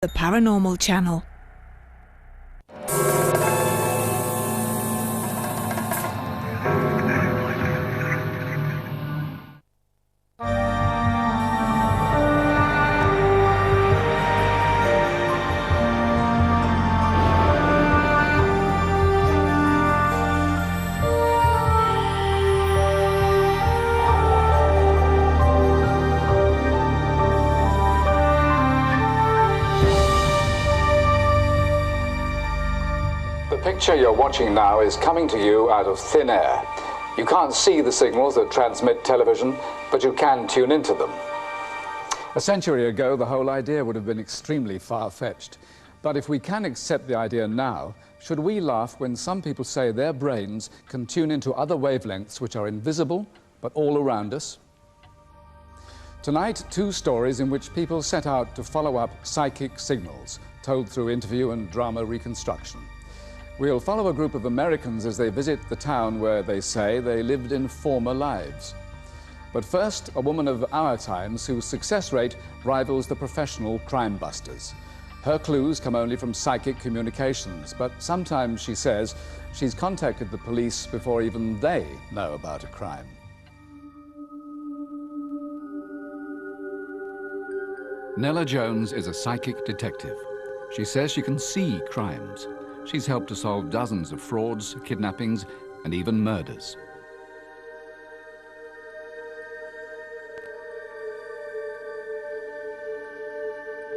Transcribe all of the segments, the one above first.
The Paranormal Channel. The picture you're watching now is coming to you out of thin air. You can't see the signals that transmit television, but you can tune into them. A century ago, the whole idea would have been extremely far-fetched. But if we can accept the idea now, should we laugh when some people say their brains can tune into other wavelengths which are invisible, but all around us? Tonight, two stories in which people set out to follow up psychic signals, told through interview and drama reconstruction. We'll follow a group of Americans as they visit the town where they say they lived in former lives. But first, a woman of our times whose success rate rivals the professional crime busters. Her clues come only from psychic communications, but sometimes, she says, she's contacted the police before even they know about a crime. Nella Jones is a psychic detective. She says she can see crimes. She's helped to solve dozens of frauds, kidnappings, and even murders.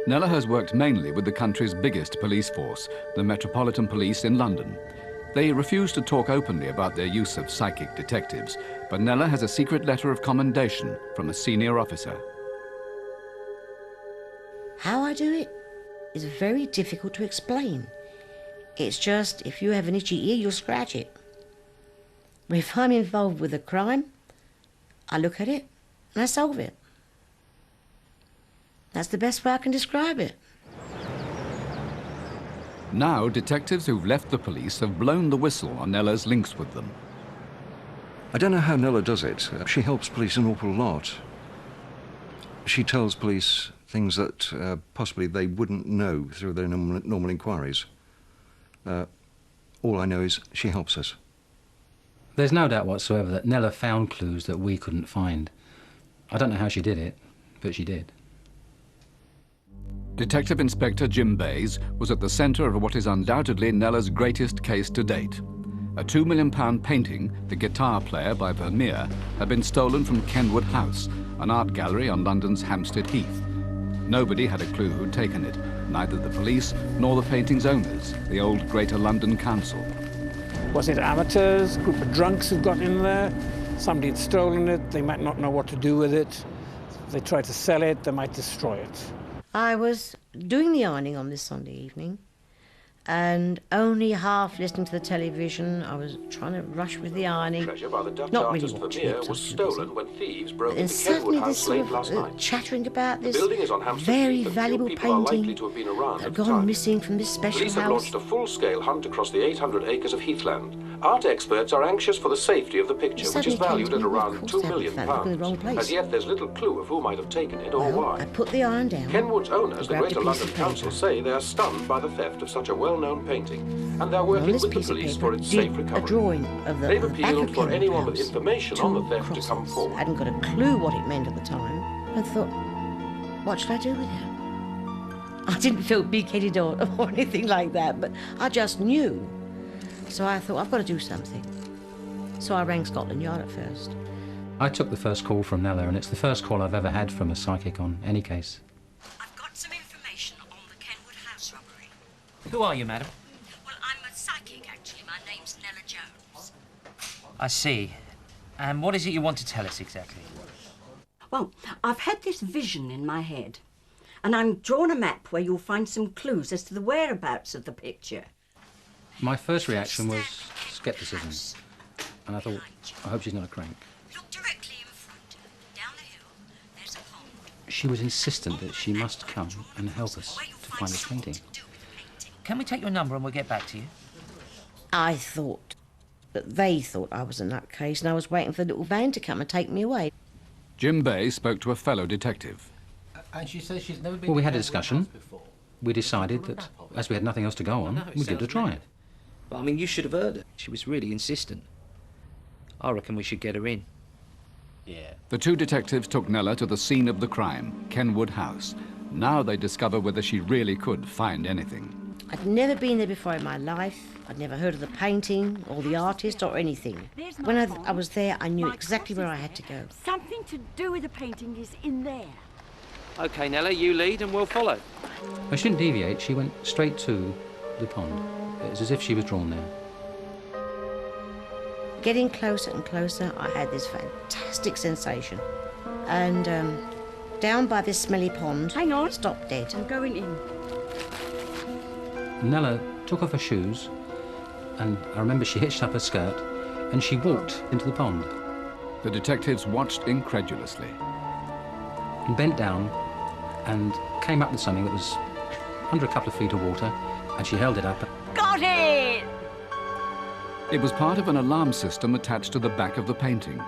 Nella has worked mainly with the country's biggest police force, the Metropolitan Police in London. They refuse to talk openly about their use of psychic detectives, but Nella has a secret letter of commendation from a senior officer. How I do it is very difficult to explain. It's just, if you have an itchy ear, you'll scratch it. If I'm involved with a crime, I look at it and I solve it. That's the best way I can describe it. Now, detectives who've left the police have blown the whistle on Nella's links with them. I don't know how Nella does it. She helps police an awful lot. She tells police things that possibly they wouldn't know through their normal inquiries. All I know is she helps us. There's no doubt whatsoever that Nella found clues that we couldn't find. I don't know how she did it, but she did. Detective Inspector Jim Bays was at the centre of what is undoubtedly Nella's greatest case to date. A £2 million painting, The Guitar Player by Vermeer, had been stolen from Kenwood House, an art gallery on London's Hampstead Heath. Nobody had a clue who'd taken it, neither the police nor the painting's owners, the old Greater London Council. Was it amateurs, a group of drunks who got in there? Somebody had stolen it, they might not know what to do with it. If they tried to sell it, they might destroy it. I was doing the ironing on this Sunday evening and only half listening to the television. I was trying to rush with the ironing, not really watching it. Was stolen when thieves broke and into suddenly Kenwood this House sort late last of night. chattering about The this building is on Hampstead very Heath, and valuable few people are likely painting to have been around that at had the gone time. missing from this special Police have house. launched a full-scale hunt across the 800 acres of heathland. Art experts are anxious for the safety of the picture, which is valued at around £2 million. As yet, there's little clue of who might have taken it or why. I put the iron down. Kenwood's owners, the grabbed a Greater piece London of Council, paper. say they are stunned by the theft of such a well-known painting, and they're On working this with the piece of police paper for its did safe recovery. a drawing of the They've back appealed of for Kenwood anyone with House. information on the Two theft to come crosses. forward. I hadn't got a clue what it meant at the time, and thought, what should I do with it? I didn't feel big-headed or anything like that, but I just knew. So I thought, I've got to do something. So I rang Scotland Yard at first. I took the first call from Nella, and it's the first call I've ever had from a psychic on any case. I've got some information on the Kenwood House robbery. Who are you, madam? Well, I'm a psychic, actually. My name's Nella Jones. I see. And what is it you want to tell us exactly? Well, I've had this vision in my head, and I'm drawn a map where you'll find some clues as to the whereabouts of the picture. My first reaction was scepticism, and I thought, I hope she's not a crank. Look directly in front. Down the hill, there's a pond. She was insistent that she must come and help us Where you'll to find this painting. something to do with the painting. Can we take your number and we'll get back to you? I thought that they thought I was a nutcase, and I was waiting for the little van to come and take me away. Jim Bay spoke to a fellow detective. And she says she's never been. Well, we to had a Kenwood discussion. House before. we decided that, as we had nothing else to go on, we'd give it a try. But I mean, you should have heard her. She was really insistent. I reckon we should get her in. Yeah. The two detectives took Nella to the scene of the crime, Kenwood House. Now they discover whether she really could find anything. I'd never been there before in my life. I'd never heard of the painting or the artist or anything. When I was there, I knew exactly where I had to go. Something to do with the painting is in there. OK, Nella, you lead and we'll follow. Well, she didn't deviate. She went straight to the pond. It was as if she was drawn there. Getting closer and closer, I had this fantastic sensation. And down by this smelly pond, hang on, stopped dead. I'm going in. Nella took off her shoes, and I remember she hitched up her skirt, and she walked into the pond. The detectives watched incredulously. And bent down and came up with something that was under a couple of feet of water, and she held it up. Got it! It was part of an alarm system attached to the back of the painting.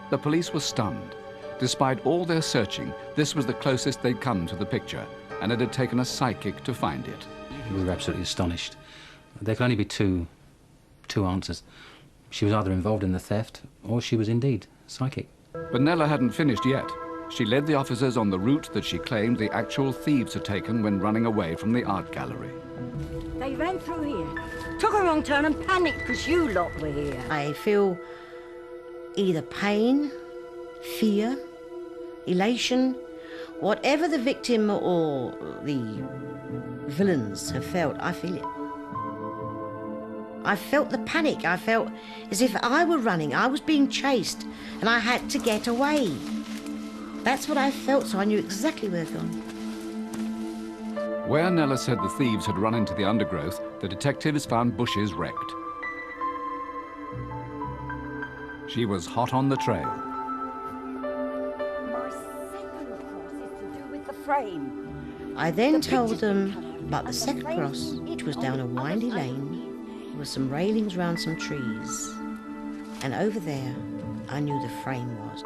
The police were stunned. Despite all their searching, this was the closest they'd come to the picture, and it had taken a psychic to find it. We were absolutely astonished. There could only be two answers. She was either involved in the theft, or she was indeed psychic. But Nella hadn't finished yet. She led the officers on the route that she claimed the actual thieves had taken when running away from the art gallery. They ran through here, took a wrong turn and panicked because you lot were here. I feel either pain, fear, elation, whatever the victim or the villains have felt, I feel it. I felt the panic. I felt as if I were running, I was being chased, and I had to get away. That's what I felt, so I knew exactly where they'd gone. Where Nella said the thieves had run into the undergrowth, the detectives found bushes wrecked. She was hot on the trail. My second cross is to do with the frame. I then told them about the second cross. It was down a windy lane. There were some railings round some trees. And over there, I knew the frame was.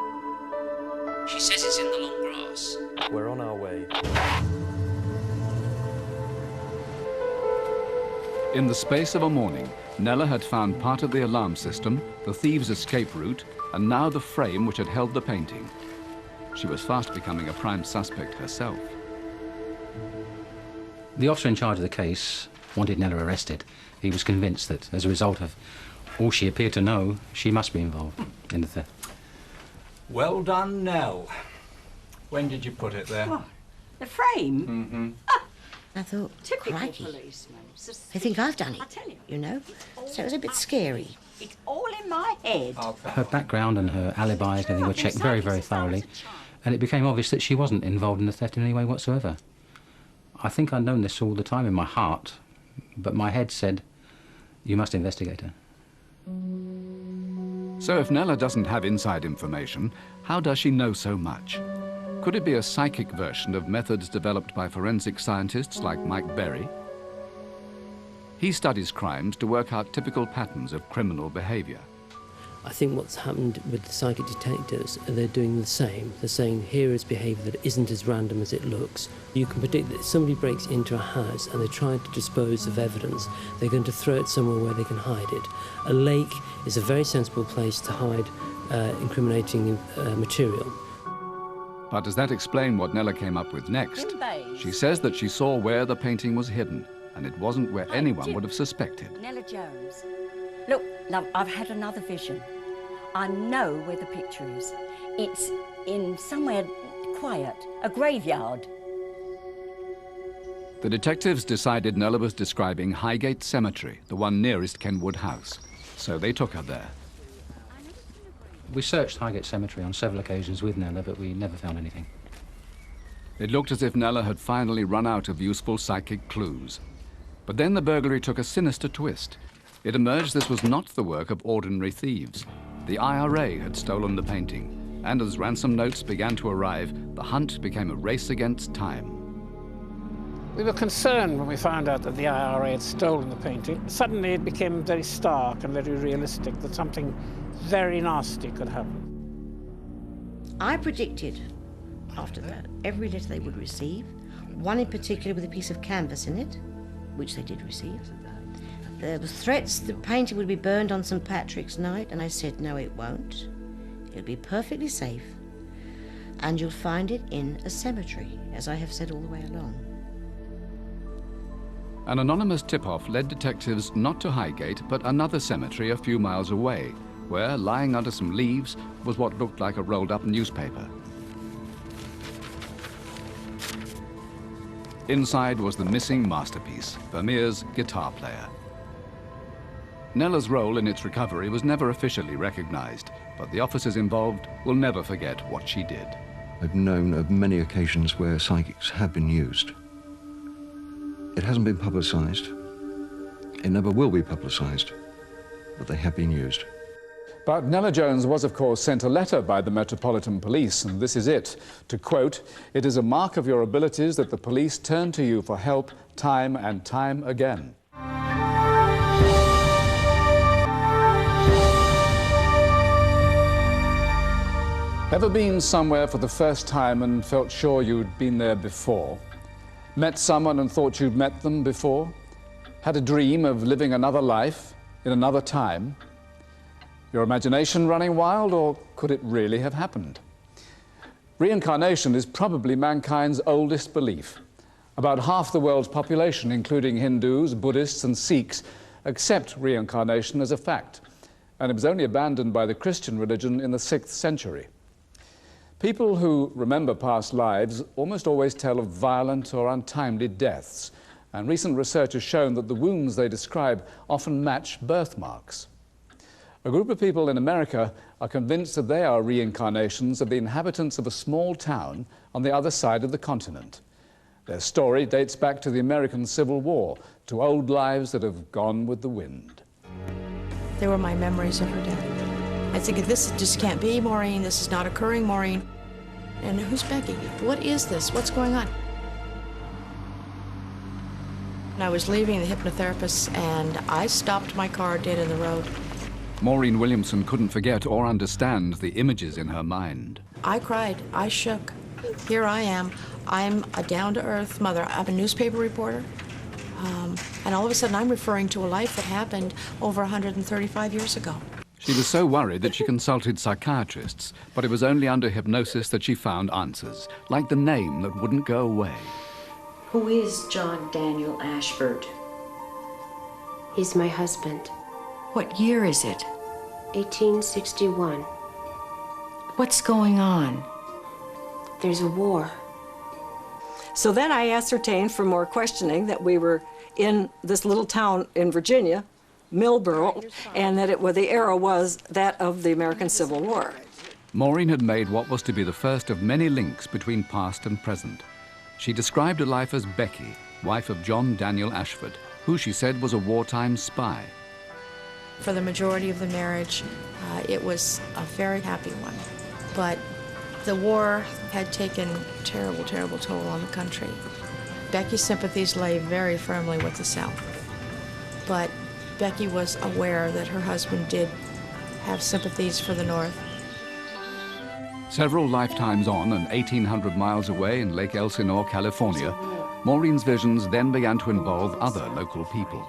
She says it's in the long grass. We're on our way. In the space of a morning, Nella had found part of the alarm system, the thieves' escape route, and now the frame which had held the painting. She was fast becoming a prime suspect herself. The officer in charge of the case wanted Nella arrested. He was convinced that, as a result of all she appeared to know, she must be involved in the theft. Well done, Nell. When did you put it there? What? The frame? Mm-hmm. I thought, Typical crikey, policeman. they think I've done it, I tell you know? So it was a bit scary. It's all in my head. Her background and her alibis and everything were checked very, very thoroughly, and it became obvious that she wasn't involved in the theft in any way whatsoever. I think I'd known this all the time in my heart, but my head said, you must investigate her. So if Nella doesn't have inside information, how does she know so much? Could it be a psychic version of methods developed by forensic scientists like Mike Berry? He studies crimes to work out typical patterns of criminal behavior. I think what's happened with the psychic detectives, they're doing the same. They're saying here is behaviour that isn't as random as it looks. You can predict that if somebody breaks into a house and they're trying to dispose of evidence, they're going to throw it somewhere where they can hide it. A lake is a very sensible place to hide incriminating material. But does that explain what Nella came up with next? She says that she saw where the painting was hidden, and it wasn't where anyone would have suspected. Nella Jones. Look, love, I've had another vision. I know where the picture is. It's in somewhere quiet, a graveyard. The detectives decided Nella was describing Highgate Cemetery, the one nearest Kenwood House. So they took her there. We searched Highgate Cemetery on several occasions with Nella, but we never found anything. It looked as if Nella had finally run out of useful psychic clues. But then the burglary took a sinister twist. It emerged this was not the work of ordinary thieves. The IRA had stolen the painting, and as ransom notes began to arrive, the hunt became a race against time. We were concerned when we found out that the IRA had stolen the painting. Suddenly it became very stark and very realistic that something very nasty could happen. I predicted, after that, every letter they would receive, one in particular with a piece of canvas in it, which they did receive. There were threats the painting would be burned on St. Patrick's night, and I said, no, it won't. It'll be perfectly safe, and you'll find it in a cemetery, as I have said all the way along. An anonymous tip-off led detectives not to Highgate, but another cemetery a few miles away, where, lying under some leaves, was what looked like a rolled-up newspaper. Inside was the missing masterpiece, Vermeer's Guitar Player. Nella's role in its recovery was never officially recognized, but the officers involved will never forget what she did. I've known of many occasions where psychics have been used. It hasn't been publicized. It never will be publicized, but they have been used. But Nella Jones was, of course, sent a letter by the Metropolitan Police, and this is it. To quote, "It is a mark of your abilities that the police turn to you for help time and time again." Ever been somewhere for the first time and felt sure you'd been there before? Met someone and thought you'd met them before? Had a dream of living another life in another time? Your imagination running wild, or could it really have happened? Reincarnation is probably mankind's oldest belief. About half the world's population, including Hindus, Buddhists and Sikhs, accept reincarnation as a fact, and it was only abandoned by the Christian religion in the 6th century. People who remember past lives almost always tell of violent or untimely deaths, and recent research has shown that the wounds they describe often match birthmarks. A group of people in America are convinced that they are reincarnations of the inhabitants of a small town on the other side of the continent. Their story dates back to the American Civil War, to old lives that have gone with the wind. They were my memories of her death. I think this just can't be Maureen. This is not occurring, Maureen. And who's Becky? What is this? What's going on? And I was leaving the hypnotherapist, and I stopped my car dead in the road. Maureen Williamson couldn't forget or understand the images in her mind. I cried. I shook. Here I am. I'm a down-to-earth mother. I'm a newspaper reporter. And all of a sudden, I'm referring to a life that happened over 135 years ago. She was so worried that she consulted psychiatrists, but it was only under hypnosis that she found answers, like the name that wouldn't go away. Who is John Daniel Ashford? He's my husband. What year is it? 1861. What's going on? There's a war. So then I ascertained from more questioning that we were in this little town in Virginia, Millboro, and that the era was that of the American Civil War. Maureen had made what was to be the first of many links between past and present. She described her life as Becky, wife of John Daniel Ashford, who she said was a wartime spy. For the majority of the marriage, it was a very happy one. But the war had taken a terrible, terrible toll on the country. Becky's sympathies lay very firmly with the South. But Becky was aware that her husband did have sympathies for the North. Several lifetimes on and 1,800 miles away in Lake Elsinore, California, Maureen's visions then began to involve other local people.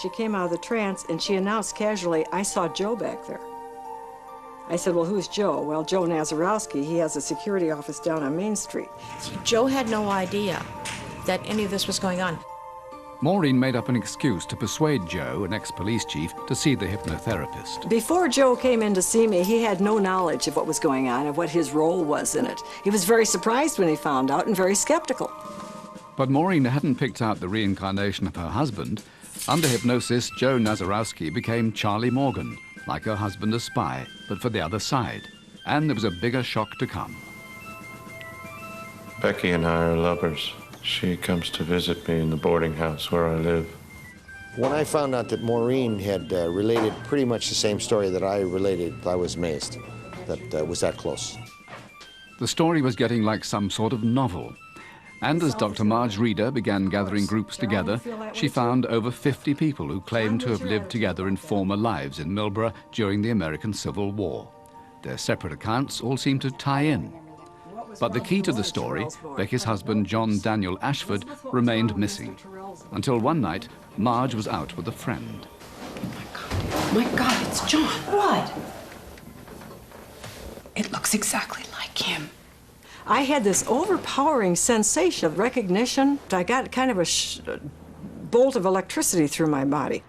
She came out of the trance and she announced casually, "I saw Joe back there." I said, "Well, who's Joe?" "Well, Joe Nazarowski. He has a security office down on Main Street." Joe had no idea that any of this was going on. Maureen made up an excuse to persuade Joe, an ex-police chief, to see the hypnotherapist. Before Joe came in to see me, he had no knowledge of what was going on, of what his role was in it. He was very surprised when he found out and very skeptical. But Maureen hadn't picked out the reincarnation of her husband. Under hypnosis, Joe Nazarowski became Charlie Morgan, like her husband a spy, but for the other side. And there was a bigger shock to come. Becky and I are lovers. She comes to visit me in the boarding house where I live. When I found out that Maureen had related pretty much the same story that I related, I was amazed that it was that close. The story was getting like some sort of novel. And as Dr. Marge Reeder began gathering groups together, she found over 50 people who claimed to have lived together in former lives in Millboro during the American Civil War. Their separate accounts all seemed to tie in. But the key to the story, Becky's husband, John Daniel Ashford, remained missing. Until one night, Marge was out with a friend. My God, it's John. What? It looks exactly like him. I had this overpowering sensation of recognition. I got kind of a bolt of electricity through my body.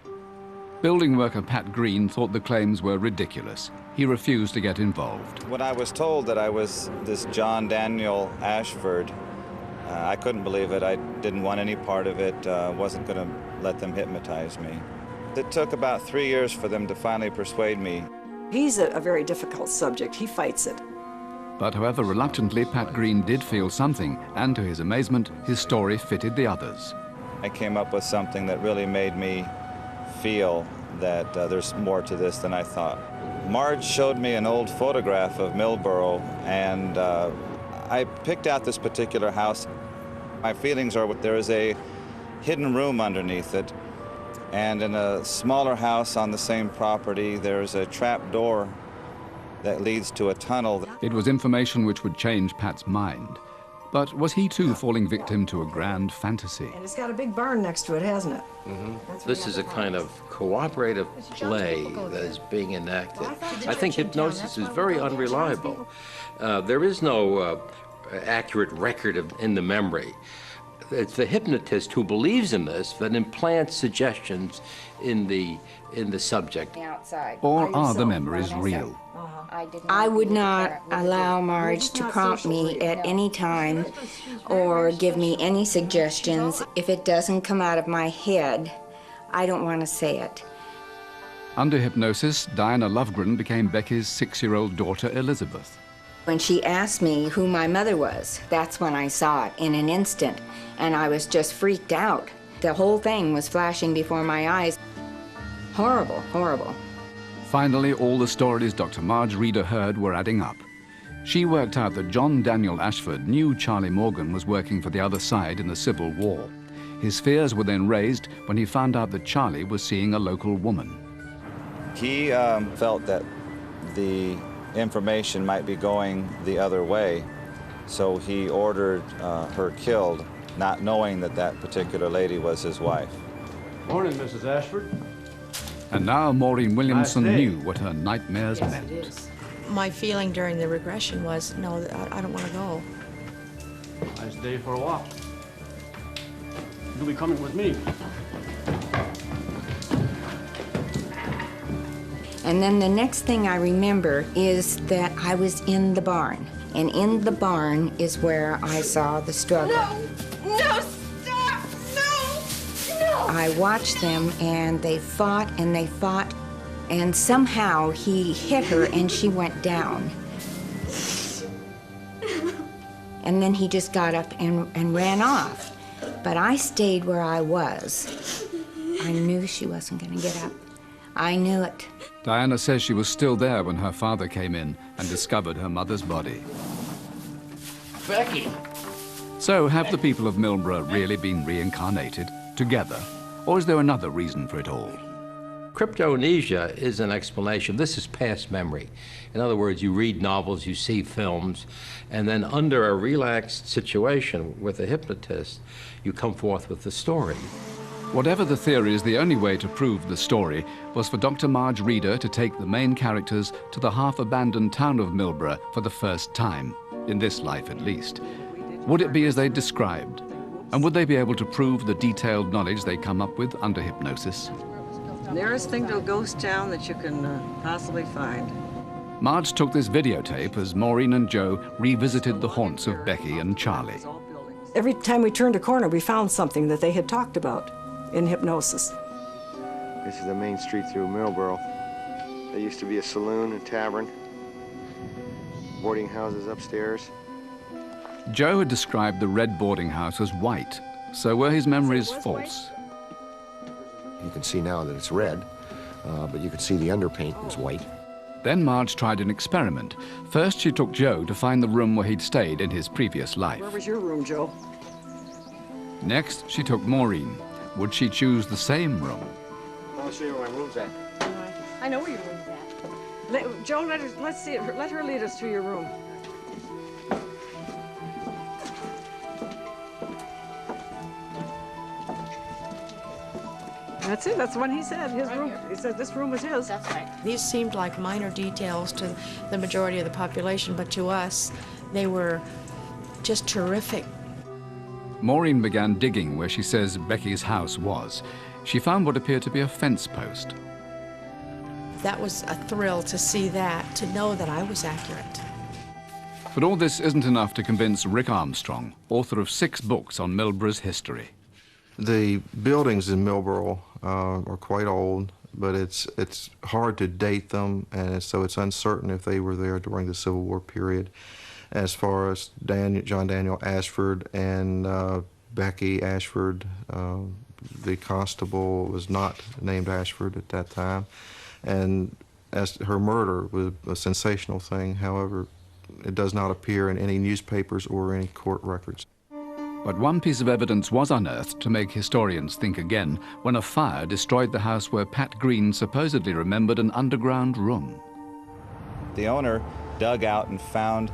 Building worker Pat Green thought the claims were ridiculous. He refused to get involved. When I was told that I was this John Daniel Ashford, I couldn't believe it. I didn't want any part of it. Wasn't going to let them hypnotize me. It took about 3 years for them to finally persuade me. He's a very difficult subject. He fights it. But however reluctantly, Pat Green did feel something, and to his amazement, his story fitted the others. I came up with something that really made me feel that there's more to this than I thought. Marge showed me an old photograph of Millborough, and I picked out this particular house. My feelings are there is a hidden room underneath it, and in a smaller house on the same property, there's a trap door that leads to a tunnel. It was information which would change Pat's mind. But was he too falling victim to a grand fantasy? And it's got a big barn next to it, hasn't it? This is a kind of cooperative play that is being enacted. I think hypnosis is very unreliable. There is no accurate record in the memory. It's the hypnotist who believes in this that implants suggestions in the subject. Or are the memories real? I would not allow Marge to prompt me at any time or give me any suggestions. If it doesn't come out of my head, I don't want to say it. Under hypnosis, Diana Lovegren became Becky's 6-year-old daughter, Elizabeth. When she asked me who my mother was, that's when I saw it in an instant, and I was just freaked out. The whole thing was flashing before my eyes. Horrible, horrible. Finally, all the stories Dr. Marge Reeder heard were adding up. She worked out that John Daniel Ashford knew Charlie Morgan was working for the other side in the Civil War. His fears were then raised when he found out that Charlie was seeing a local woman. He felt that the information might be going the other way, so he ordered her killed, not knowing that that particular lady was his wife. Morning, Mrs. Ashford. And now Maureen Williamson knew what her nightmares meant. My feeling during the regression was, no, I don't want to go. Nice day for a walk. You'll be coming with me. And then the next thing I remember is that I was in the barn. And in the barn is where I saw the struggle. No, stop! No! I watched them, and they fought, and somehow he hit her, and she went down. And then he just got up and ran off. But I stayed where I was. I knew she wasn't going to get up. I knew it. Diana says she was still there when her father came in and discovered her mother's body. Becky! So, have the people of Millborough really been reincarnated together? Or is there another reason for it all? Cryptomnesia is an explanation. This is past memory. In other words, you read novels, you see films, and then under a relaxed situation with a hypnotist, you come forth with the story. Whatever the theories, the only way to prove the story was for Dr. Marge Reeder to take the main characters to the half-abandoned town of Millborough for the first time, in this life at least. Would it be as they described? And would they be able to prove the detailed knowledge they come up with under hypnosis? Nearest thing to a ghost town that you can possibly find. Marge took this videotape as Maureen and Joe revisited the haunts of Becky and Charlie. Every time we turned a corner, we found something that they had talked about in hypnosis. This is the main street through Millborough. There used to be a saloon, a tavern, boarding houses upstairs. Joe had described the red boarding house as white, so were his memories false? You can see now that it's red, but you can see the underpaint was white. Then Marge tried an experiment. First, she took Joe to find the room where he'd stayed in his previous life. Where was your room, Joe? Next, she took Maureen. Would she choose the same room? I'll show you where my room's at. I know where your room's at. Joe, let her lead us through your room. That's it. That's what he said. His room. He said this room was his. That's right. These seemed like minor details to the majority of the population, but to us, they were just terrific. Maureen began digging where she says Becky's house was. She found what appeared to be a fence post. That was a thrill to see that, to know that I was accurate. But all this isn't enough to convince Rick Armstrong, author of 6 books on Millborough's history. The buildings in Millborough are quite old, but it's hard to date them, and so it's uncertain if they were there during the Civil War period. As far as John Daniel Ashford and Becky Ashford, the constable was not named Ashford at that time, and as her murder was a sensational thing. However, it does not appear in any newspapers or any court records. But one piece of evidence was unearthed to make historians think again when a fire destroyed the house where Pat Green supposedly remembered an underground room. The owner dug out and found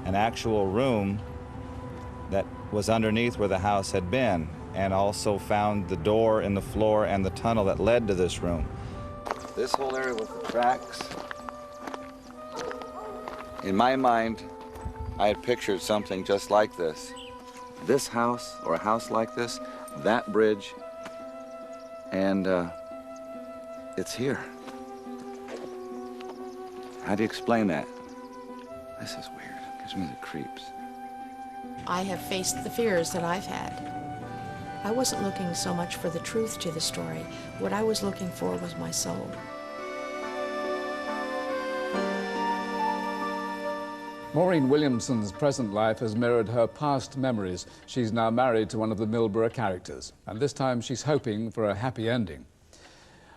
an actual room that was underneath where the house had been, and also found the door in the floor and the tunnel that led to this room. This whole area with the tracks, in my mind, I had pictured something just like this. This house, or a house like this, that bridge, and it's here. How do you explain that? This is weird. It gives me the creeps. I have faced the fears that I've had. I wasn't looking so much for the truth to the story. What I was looking for was my soul. Maureen Williamson's present life has mirrored her past memories. She's now married to one of the Millborough characters, and this time she's hoping for a happy ending.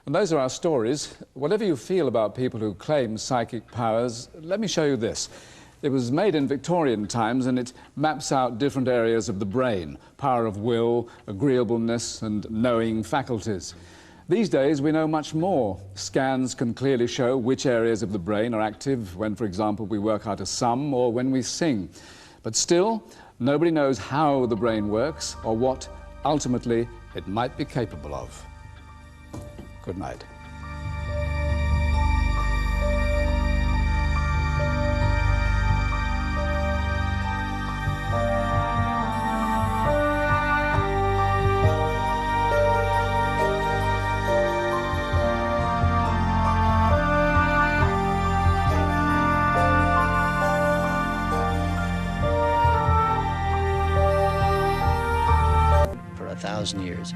And those are our stories. Whatever you feel about people who claim psychic powers, let me show you this. It was made in Victorian times, and it maps out different areas of the brain: power of will, agreeableness, and knowing faculties. These days, we know much more. Scans can clearly show which areas of the brain are active when, for example, we work out a sum or when we sing. But still, nobody knows how the brain works or what, ultimately, it might be capable of. Good night. For 1,000 years.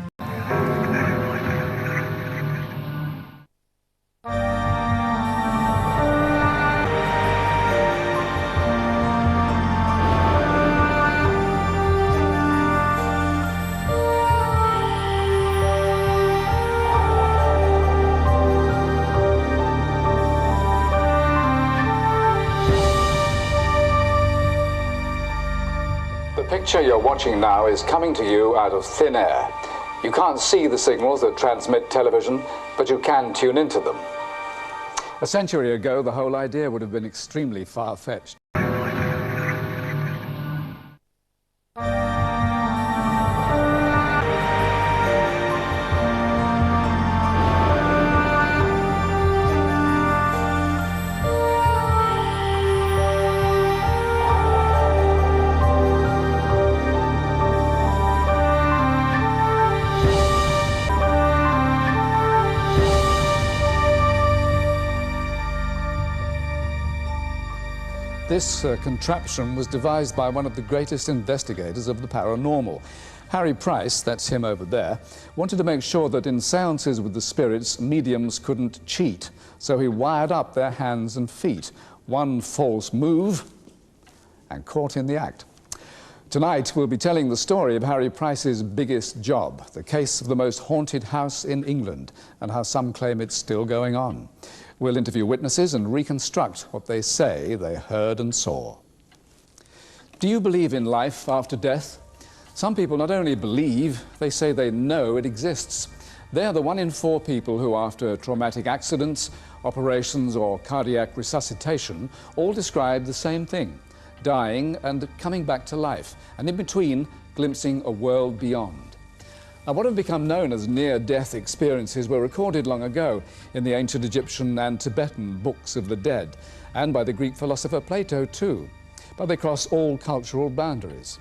The picture you're watching now is coming to you out of thin air. You can't see the signals that transmit television, but you can tune into them. A century ago, the whole idea would have been extremely far-fetched. This contraption was devised by one of the greatest investigators of the paranormal. Harry Price, that's him over there, wanted to make sure that in seances with the spirits, mediums couldn't cheat. So he wired up their hands and feet. One false move, and caught in the act. Tonight, we'll be telling the story of Harry Price's biggest job, the case of the most haunted house in England, and how some claim it's still going on. We'll interview witnesses and reconstruct what they say they heard and saw. Do you believe in life after death? Some people not only believe, they say they know it exists. They're the 1 in 4 people who, after traumatic accidents, operations, or cardiac resuscitation, all describe the same thing: dying and coming back to life, and in between, glimpsing a world beyond. Now, what have become known as near-death experiences were recorded long ago in the ancient Egyptian and Tibetan books of the dead, and by the Greek philosopher Plato too, but they cross all cultural boundaries.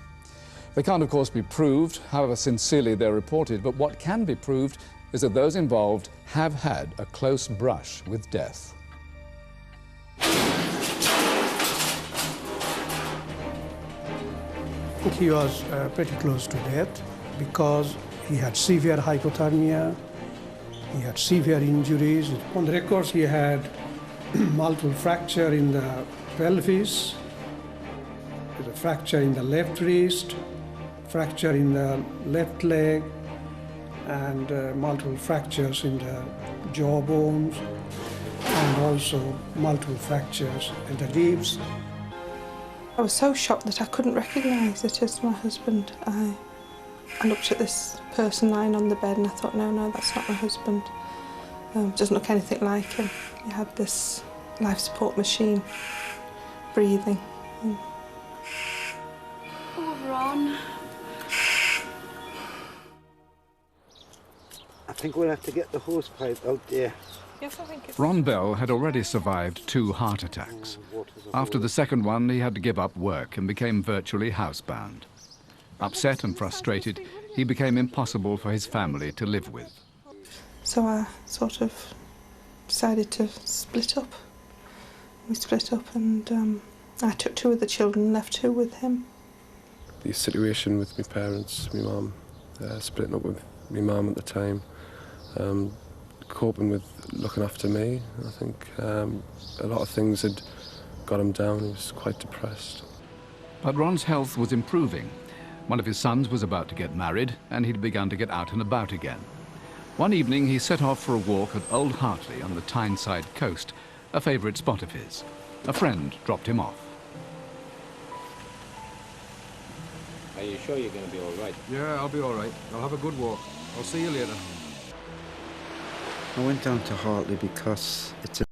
They can't, of course, be proved, however sincerely they're reported, but what can be proved is that those involved have had a close brush with death. He was pretty close to death because he had severe hypothermia, he had severe injuries. On the records, he had multiple fracture in the pelvis, a fracture in the left wrist, fracture in the left leg, and multiple fractures in the jaw bones, and also multiple fractures in the ribs. I was so shocked that I couldn't recognise it as my husband. I looked at this person lying on the bed and I thought, no, that's not my husband. Doesn't look anything like him. He had this life support machine, breathing. Oh, Ron. I think we'll have to get the hose pipe out there. Yes, I think it's... Ron Bell had already survived 2 heart attacks. After the second one, he had to give up work and became virtually housebound. Upset and frustrated, he became impossible for his family to live with. So I sort of decided to split up. We split up and I took 2 of the children and left 2 with him. The situation with my parents, my mum, splitting up with my mum at the time, coping with looking after me. I think a lot of things had got him down. He was quite depressed. But Ron's health was improving. One of his sons was about to get married, and he'd begun to get out and about again. One evening, he set off for a walk at Old Hartley on the Tyneside coast, a favourite spot of his. A friend dropped him off. Are you sure you're going to be all right? Yeah, I'll be all right. I'll have a good walk. I'll see you later. I went down to Hartley because it's a